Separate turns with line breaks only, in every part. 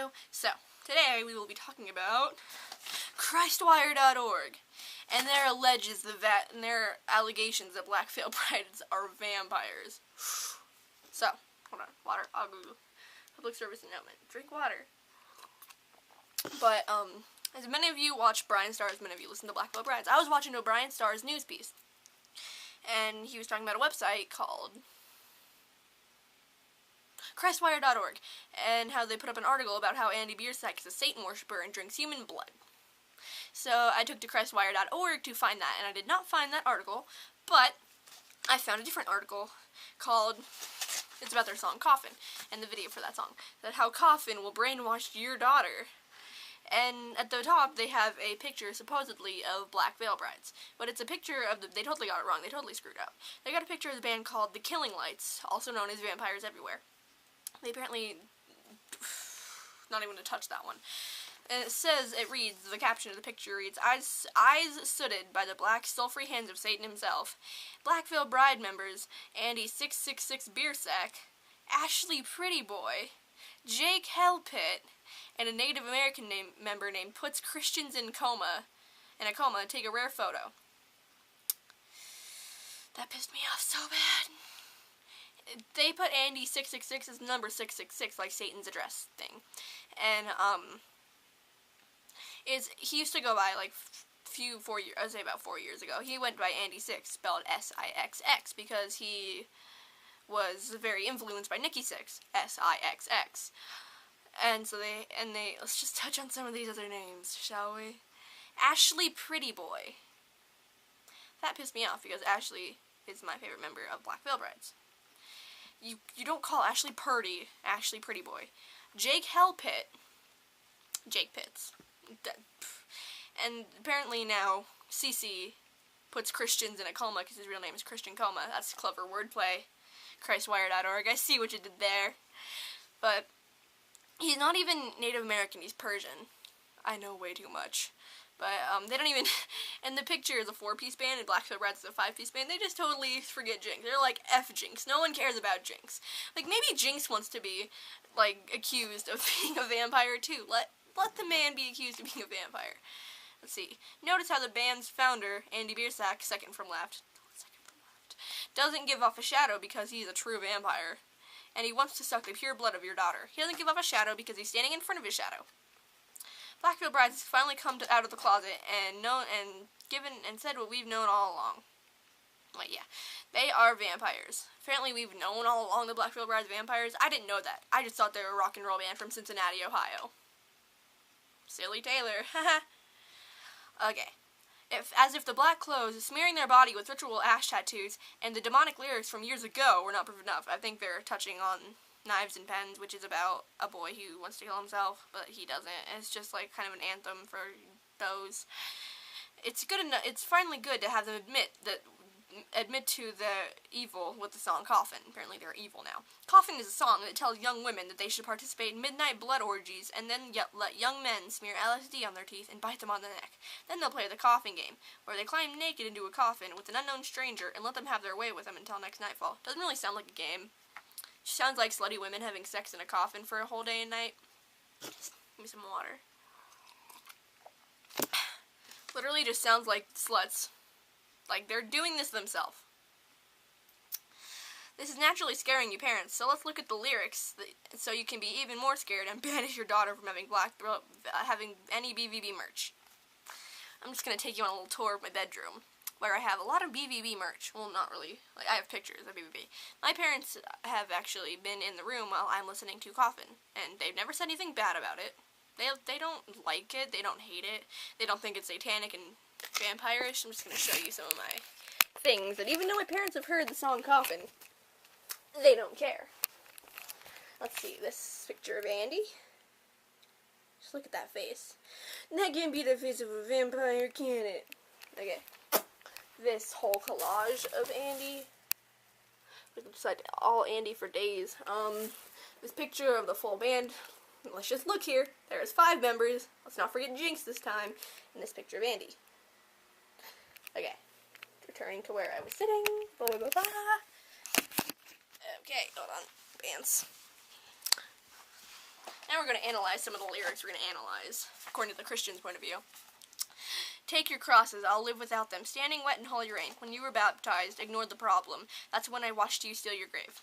video. So, today we will be talking about Christwire.org and their allegations that black veil brides are vampires. So, hold on, water, I'll Google. Public service announcement. Drink water. But, as many of you watch Brian Starr's, many of you listen to Black Veil Brides. I was watching Brian Starr's news piece, and he was talking about a website called Christwire.org, and how they put up an article about how Andy Biersack is a Satan worshiper and drinks human blood. So I took to Christwire.org to find that, and I did not find that article, but I found a different article called, it's about their song Coffin, and the video for that song, that how Coffin will brainwash your daughter. And at the top, they have a picture, supposedly, of Black Veil Brides. But it's a picture of they totally got it wrong, they totally screwed up. They got a picture of the band called The Killing Lights, also known as Vampires Everywhere. They apparently, not even to touch that one. And it reads, the caption of the picture reads, eyes sooted by the black, sulfury hands of Satan himself. Black Veil Bride members, Andy 666 Biersack, Ashley Pretty Boy, Jake Hellpit, and a Native American member named Puts Christians in a coma, take a rare photo. That pissed me off so bad. They put Andy 666 as number 666, like Satan's address thing. And, he used to go by, like, I'd say about 4 years ago, he went by Andy 6, spelled S-I-X-X, because he was very influenced by Nikki 6, S-I-X-X. And so let's just touch on some of these other names, shall we? Ashley Pretty Boy. That pissed me off, because Ashley is my favorite member of Black Veil Brides. You don't call Ashley Purdy Ashley Pretty Boy. Jake Hellpit. Jake Pitts. And apparently now, CC puts Christians in a coma, because his real name is Christian Coma. That's clever wordplay. Christwire.org. I see what you did there. But he's not even Native American, he's Persian. I know way too much. But, they don't even, and the picture is a 4-piece band, and Black Veil Brides is a 5-piece band. They just totally forget Jinx. They're like, F Jinx. No one cares about Jinx. Like, maybe Jinx wants to be, like, accused of being a vampire, too. Let the man be accused of being a vampire. Let's see. Notice how the band's founder, Andy Biersack, second from left, doesn't give off a shadow because he's a true vampire. And he wants to suck the pure blood of your daughter. He doesn't give off a shadow because he's standing in front of his shadow. Black Veil Brides has finally come out of the closet and said what we've known all along. Like, yeah, they are vampires. Apparently we've known all along the Black Veil Brides vampires. I didn't know that. I just thought they were a rock and roll band from Cincinnati, Ohio. Silly Taylor. Okay. As if the black clothes, smearing their body with ritual ash tattoos, and the demonic lyrics from years ago were not proof enough. I think they're touching on Knives and Pens, which is about a boy who wants to kill himself, but he doesn't. It's just like kind of an anthem for those. It's good enough. It's finally good to have them admit to the evil with the song Coffin. Apparently they're evil now. Coffin is a song that tells young women that they should participate in midnight blood orgies and then let young men smear LSD on their teeth and bite them on the neck. Then they'll play the coffin game, where they climb naked into a coffin with an unknown stranger and let them have their way with them until next nightfall. Doesn't really sound like a game. Sounds like slutty women having sex in a coffin for a whole day and night. Give me some water. Literally just sounds like sluts. Like, they're doing this themselves. This is naturally scaring you parents, so let's look at the lyrics, so you can be even more scared and banish your daughter from having any BVB merch. I'm just going to take you on a little tour of my bedroom, where I have a lot of BVB merch. Well, not really. Like, I have pictures of BVB. My parents have actually been in the room while I'm listening to Coffin, and they've never said anything bad about it. They don't like it, they don't hate it, they don't think it's satanic and vampire-ish. I'm just going to show you some of my things, and even though my parents have heard the song Coffin, they don't care. Let's see, this picture of Andy. Just look at that face. That can't be the face of a vampire, can it? Okay. This whole collage of Andy. Looks like all Andy for days. This picture of the full band. Let's just look here. There's 5 members. Let's not forget Jinx this time. And this picture of Andy. Okay. Returning to where I was sitting. Blah, blah, blah. Okay, hold on. Bands. Now we're we're going to analyze some of the lyrics we're going to analyze, according to the Christian's point of view. Take your crosses, I'll live without them. Standing wet in holy rain. When you were baptized, ignored the problem. That's when I watched you steal your grave.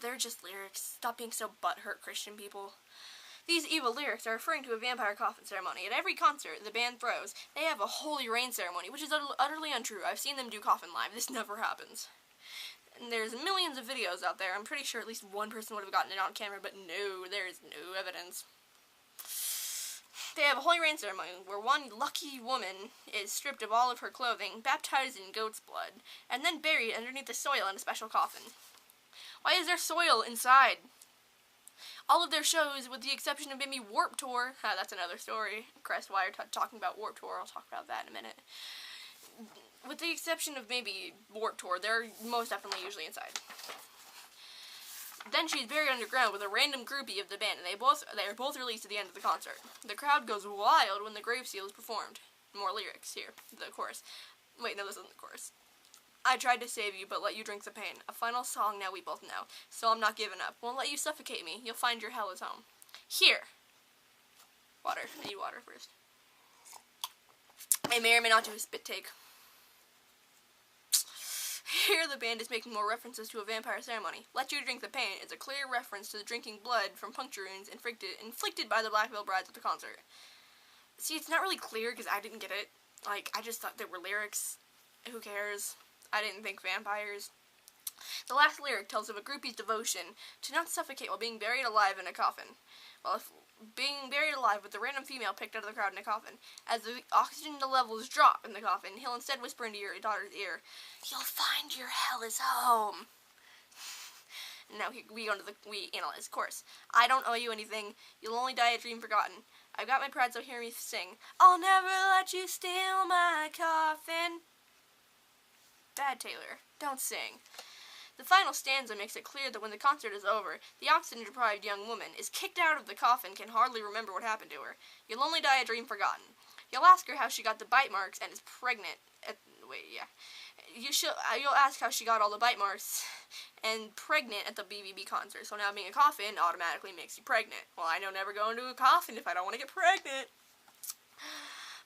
They're just lyrics. Stop being so butthurt, Christian people. These evil lyrics are referring to a vampire coffin ceremony. At every concert the band throws, they have a holy rain ceremony, which is utterly untrue. I've seen them do coffin live. This never happens. And there's millions of videos out there. I'm pretty sure at least one person would have gotten it on camera, but no, there is no evidence. They have a holy rain ceremony where one lucky woman is stripped of all of her clothing, baptized in goat's blood, and then buried underneath the soil in a special coffin. Why is there soil inside? All of their shows, with the exception of maybe Warped Tour, that's another story. Crestwire talking about Warped Tour, I'll talk about that in a minute. With the exception of maybe Warped Tour, they're most definitely usually inside. Then she's buried underground with a random groupie of the band, and they are both released at the end of the concert. The crowd goes wild when the grave seal is performed. More lyrics here, the chorus. Wait, no, this isn't the chorus. I tried to save you, but let you drink the pain. A final song now we both know. So I'm not giving up. Won't let you suffocate me. You'll find your hell is home. Here. Water. I need water first. I may or may not do a spit take. Here the band is making more references to a vampire ceremony. Let you drink the pain is a clear reference to the drinking blood from puncture wounds inflicted by the Black Veil Brides at the concert. See, it's not really clear because I didn't get it. Like, I just thought there were lyrics. Who cares? I didn't think vampires. The last lyric tells of a groupie's devotion to not suffocate while being buried alive in a coffin. Well, if being buried alive with a random female picked out of the crowd in a coffin. As the oxygen levels drop in the coffin, he'll instead whisper into your daughter's ear, "You'll find your hell is home." Now we analyze chorus. I don't owe you anything. You'll only die a dream forgotten. I've got my pride, so hear me sing. I'll never let you steal my coffin. Bad Taylor, don't sing. The final stanza makes it clear that when the concert is over, the oxygen-deprived young woman is kicked out of the coffin, can hardly remember what happened to her. You'll only die a dream forgotten. You'll ask her how she got the bite marks and is pregnant. You'll ask how she got all the bite marks and pregnant at the BBB concert. So now being a coffin automatically makes you pregnant. Well, I know never go into a coffin if I don't want to get pregnant.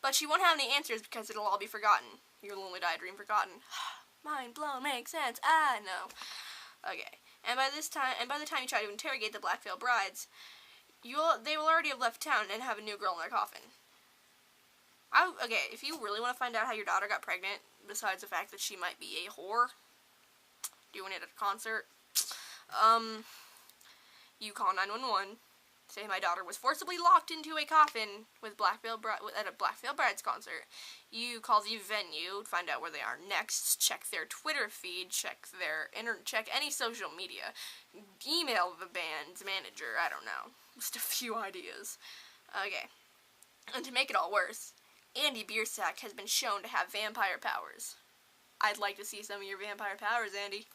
But she won't have any answers because it'll all be forgotten. You'll only die a dream forgotten. Mind blown, makes sense. I know. Okay, and by the time you try to interrogate the Black Veil Brides, they will already have left town and have a new girl in their coffin. Okay, if you really want to find out how your daughter got pregnant, besides the fact that she might be a whore doing it at a concert, you call 911. Say my daughter was forcibly locked into a coffin with at a Black Veil Brides concert. You call the venue, find out where they are next, check their Twitter feed, check any social media, email the band's manager, I don't know, just a few ideas. Okay, and to make it all worse, Andy Biersack has been shown to have vampire powers. I'd like to see some of your vampire powers, Andy.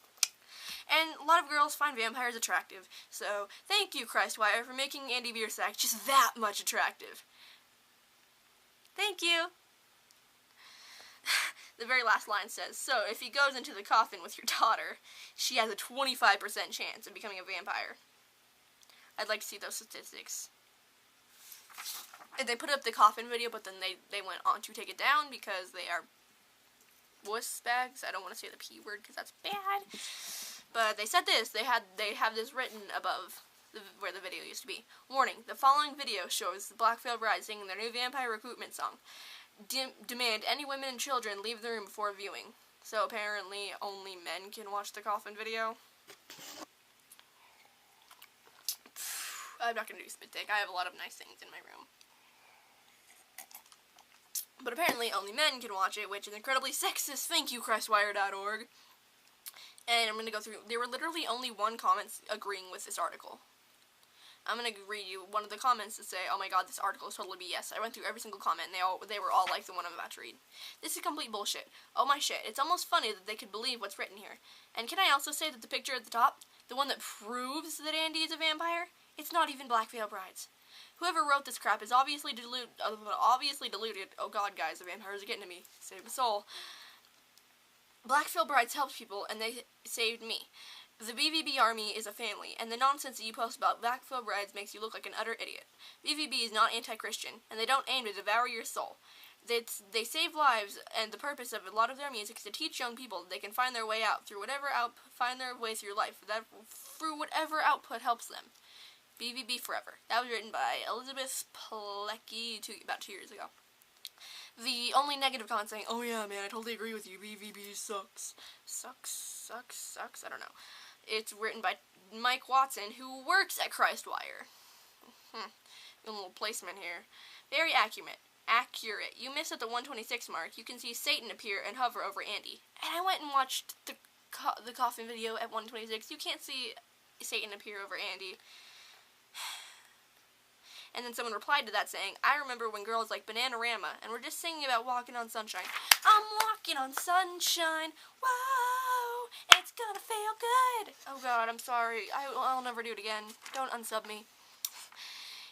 And a lot of girls find vampires attractive. So, thank you, Christwire, for making Andy Biersack just that much attractive. Thank you. The very last line says, so, if he goes into the coffin with your daughter, she has a 25% chance of becoming a vampire. I'd like to see those statistics. And they put up the coffin video, but then they went on to take it down because they are wuss bags. I don't want to say the P word because that's bad. But they said this. They have this written above where the video used to be. Warning: the following video shows the Black Veil Brides singing their new vampire recruitment song. Demand any women and children leave the room before viewing. So apparently only men can watch the coffin video. I'm not gonna do spit take. I have a lot of nice things in my room. But apparently only men can watch it, which is incredibly sexist. Thank you, Crestwire.org. And I'm going to go through, there were literally only one comment agreeing with this article. I'm going to read you one of the comments to say, oh my god, this article is totally BS. I went through every single comment, and they were all like the one I'm about to read. This is complete bullshit. Oh my shit, it's almost funny that they could believe what's written here. And can I also say that the picture at the top, the one that proves that Andy is a vampire, it's not even Black Veil Brides. Whoever wrote this crap is obviously deluded. Oh god, guys, the vampires are getting to me. Save my soul. Black Veil Brides helped people, and they saved me. The BVB army is a family, and the nonsense that you post about backfill brides makes you look like an utter idiot. BVB is not anti-Christian, and they don't aim to devour your soul. They save lives, and the purpose of a lot of their music is to teach young people that they can find their way out through find their way through life through whatever output helps them. BVB forever. That was written by Elizabeth Pilecki about 2 years ago. The only negative comment saying, "Oh yeah, man, I totally agree with you. BVB sucks." Sucks. I don't know. It's written by Mike Watson, who works at Christwire. A little placement here. Very accurate. You miss at the 126 mark. You can see Satan appear and hover over Andy. And I went and watched the coffin video at 126. You can't see Satan appear over Andy. And then someone replied to that saying, "I remember when girls like Bananarama and we're just singing about walking on sunshine. I'm walking on sunshine. Whoa, it's gonna feel good." Oh God, I'm sorry. I'll never do it again. Don't unsub me.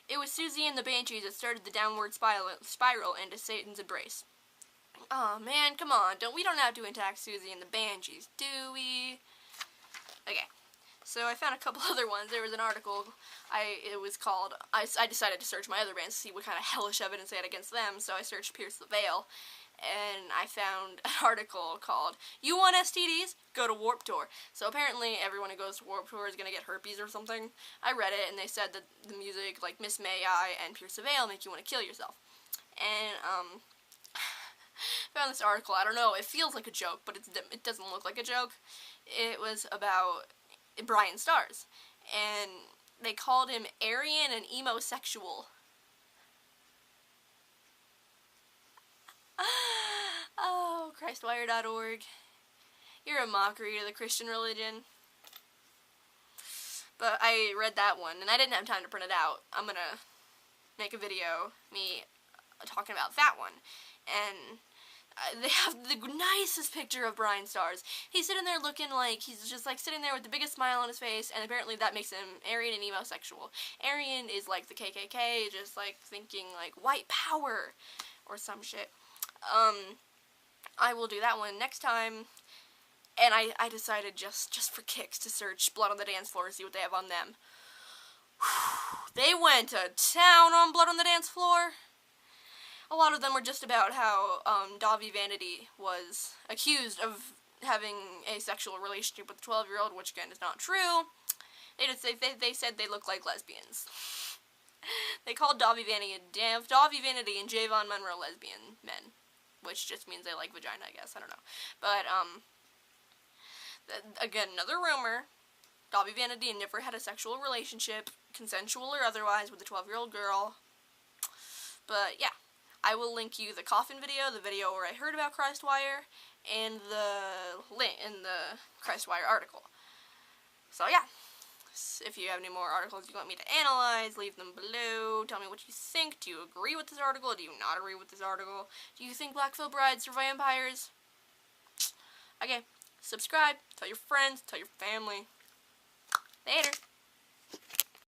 It was Susie and the Banshees that started the downward spiral into Satan's embrace. Oh man, come on. We don't have to attack Susie and the Banshees, do we? Okay. So I found a couple other ones. There was an article, it was called, I decided to search my other bands to see what kind of hellish evidence they had against them, so I searched Pierce the Veil, and I found an article called, "You Want STDs? Go to Warped Tour." So apparently everyone who goes to Warped Tour is going to get herpes or something. I read it, and they said that the music, like Miss May I and Pierce the Veil, make you want to kill yourself. And, found this article, I don't know, it feels like a joke, but it doesn't look like a joke. It was about Brian Stars, and they called him Aryan and emo-sexual. Oh, Christwire.org. You're a mockery to the Christian religion. But I read that one, and I didn't have time to print it out. I'm gonna make a video, me talking about that one, and they have the nicest picture of Brian Stars. He's sitting there looking like, he's just like sitting there with the biggest smile on his face, and apparently that makes him Aryan and emo-sexual. Aryan is like the KKK, just like thinking like white power or some shit. I will do that one next time, and I decided just for kicks to search Blood on the Dance Floor, see what they have on them. They went to town on Blood on the Dance Floor. A lot of them were just about how Davi Vanity was accused of having a sexual relationship with a 12-year-old, which again is not true. They said they look like lesbians. They called Davi Vanity and Javon Monroe lesbian men, which just means they like vagina, I guess. I don't know. But again, another rumor. Davi Vanity never had a sexual relationship, consensual or otherwise, with a 12-year-old girl. But yeah. I will link you the coffin video, the video where I heard about Christwire, and the link in the Christwire article. So yeah, if you have any more articles you want me to analyze, leave them below. Tell me what you think. Do you agree with this article? Do you not agree with this article? Do you think Blackfield brides are vampires? Okay, subscribe, tell your friends, tell your family. Later.